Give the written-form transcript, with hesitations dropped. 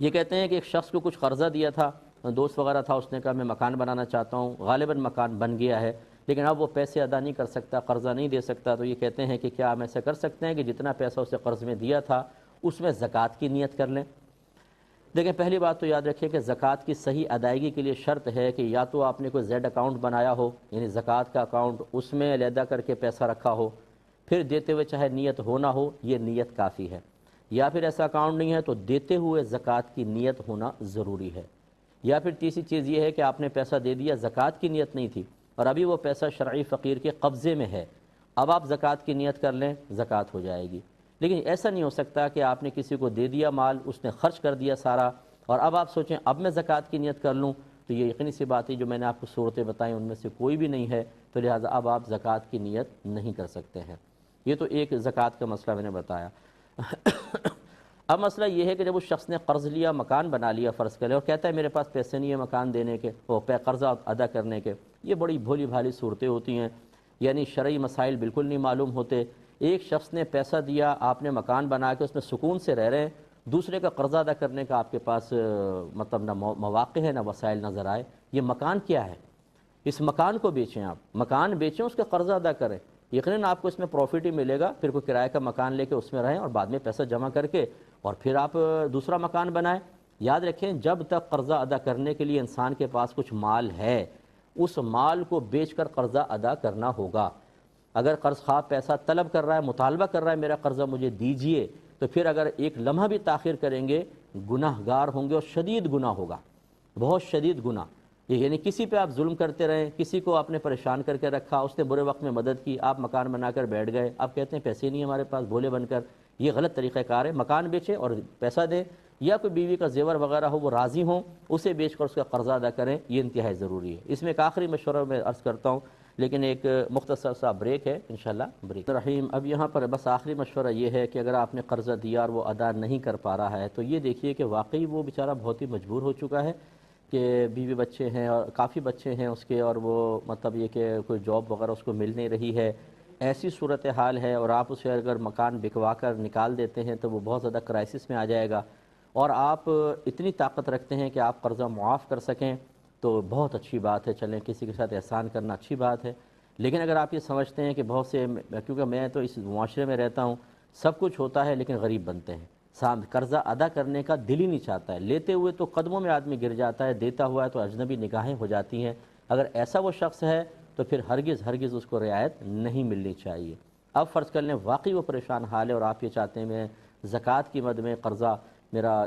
یہ کہتے ہیں کہ ایک شخص کو کچھ قرضہ دیا تھا، دوست وغیرہ تھا، اس نے کہا میں مکان بنانا چاہتا ہوں، غالباً مکان بن گیا ہے لیکن اب وہ پیسے ادا نہیں کر سکتا، قرضہ نہیں دے سکتا، تو یہ کہتے ہیں کہ کیا ہم ایسا کر سکتے ہیں کہ جتنا پیسہ اسے قرض میں دیا تھا اس میں زکوٰۃ کی نیت کر لیں؟ دیکھیں، پہلی بات تو یاد رکھیں کہ زکوٰۃ کی صحیح ادائیگی کے لیے شرط ہے کہ یا تو آپ نے کوئی زیڈ اکاؤنٹ بنایا ہو، یعنی زکوٰۃ کا اکاؤنٹ، اس میں علیحدہ کر کے پیسہ رکھا ہو، پھر دیتے ہوئے چاہے نیت ہو نہ ہو یہ نیت کافی ہے، یا پھر ایسا اکاؤنٹ نہیں ہے تو دیتے ہوئے زکوٰۃ کی نیت ہونا ضروری ہے، یا پھر تیسری چیز یہ ہے کہ آپ نے پیسہ دے دیا، زکوٰۃ کی نیت نہیں تھی اور ابھی وہ پیسہ شرعی فقیر کے قبضے میں ہے، اب آپ زکوٰۃ کی نیت کر لیں، زکوٰۃ ہو جائے گی۔ لیکن ایسا نہیں ہو سکتا کہ آپ نے کسی کو دے دیا مال، اس نے خرچ کر دیا سارا، اور اب آپ سوچیں اب میں زکوٰۃ کی نیت کر لوں، تو یہ یقینی سی بات ہے جو میں نے آپ کو صورتیں بتائیں ان میں سے کوئی بھی نہیں ہے، تو لہٰذا اب آپ زکوٰۃ کی نیت نہیں کر سکتے ہیں۔ یہ تو ایک زکوٰۃ کا مسئلہ میں نے بتایا۔ اب مسئلہ یہ ہے کہ جب اس شخص نے قرض لیا، مکان بنا لیا فرض کر لیں، اور کہتا ہے میرے پاس پیسے نہیں ہیں مکان دینے کے، وہ قرضہ ادا کرنے کے، یہ بڑی بھولی بھالی صورتیں ہوتی ہیں، یعنی شرعی مسائل بالکل نہیں معلوم ہوتے۔ ایک شخص نے پیسہ دیا، آپ نے مکان بنا کے اس میں سکون سے رہ رہے ہیں، دوسرے کا قرضہ ادا کرنے کا آپ کے پاس مطلب نہ مواقع ہے نہ وسائل نظر آئے، یہ مکان کیا ہے؟ اس مکان کو بیچیں، آپ مکان بیچیں، اس کا قرضہ ادا کریں، یقیناً آپ کو اس میں پروفٹ ہی ملے گا، پھر کوئی کرائے کا مکان لے کے اس میں رہیں اور بعد میں پیسہ جمع کر کے اور پھر آپ دوسرا مکان بنائیں۔ یاد رکھیں جب تک قرضہ ادا کرنے کے لیے انسان کے پاس کچھ مال ہے، اس مال کو بیچ کر قرضہ ادا کرنا ہوگا۔ اگر قرض خواہ پیسہ طلب کر رہا ہے، مطالبہ کر رہا ہے میرا قرضہ مجھے دیجئے، تو پھر اگر ایک لمحہ بھی تاخیر کریں گے گناہ گار ہوں گے، اور شدید گناہ ہوگا، بہت شدید گناہ۔ یعنی کسی پہ آپ ظلم کرتے رہیں، کسی کو آپ نے پریشان کر کے رکھا، اس نے برے وقت میں مدد کی، آپ مکان بنا کر بیٹھ گئے، آپ کہتے ہیں پیسے نہیں ہمارے پاس، بھولے بن کر، یہ غلط طریقہ کار ہے۔ مکان بیچیں اور پیسہ دیں، یا کوئی بیوی کا زیور وغیرہ ہو وہ راضی ہوں، اسے بیچ کر اس کا قرضہ ادا کریں، یہ انتہائی ضروری ہے۔ اس میں ایک آخری مشورہ میں عرض کرتا ہوں، لیکن ایک مختصر سا بریک ہے انشاءاللہ۔ بریک رحیم، اب یہاں پر بس آخری مشورہ یہ ہے کہ اگر آپ نے قرضہ دیا اور وہ ادا نہیں کر پا رہا ہے، تو یہ دیکھیے کہ واقعی وہ بیچارہ بہت ہی مجبور ہو چکا ہے کہ بیوی بچے ہیں اور کافی بچے ہیں اس کے، اور وہ مطلب یہ کہ کوئی جاب وغیرہ اس کو مل نہیں رہی ہے، ایسی صورتحال ہے، اور آپ اسے اگر مکان بکوا کر نکال دیتے ہیں تو وہ بہت زیادہ کرائسس میں آ جائے گا، اور آپ اتنی طاقت رکھتے ہیں کہ آپ قرضہ معاف کر سکیں تو بہت اچھی بات ہے، چلیں کسی کے ساتھ احسان کرنا اچھی بات ہے۔ لیکن اگر آپ یہ سمجھتے ہیں کہ بہت سے، کیونکہ میں تو اس معاشرے میں رہتا ہوں، سب کچھ ہوتا ہے لیکن غریب بنتے ہیں، قرضہ ادا کرنے کا دل ہی نہیں چاہتا ہے، لیتے ہوئے تو قدموں میں آدمی گر جاتا ہے، دیتا ہوا ہے تو اجنبی نگاہیں ہو جاتی ہیں، اگر ایسا وہ شخص ہے تو پھر ہرگز اس کو رعایت نہیں ملنی چاہیے۔ اب فرض کر لیں واقعی وہ پریشان حال ہے اور آپ یہ چاہتے ہیں میں زکوٰۃ کی مد میں قرضہ میرا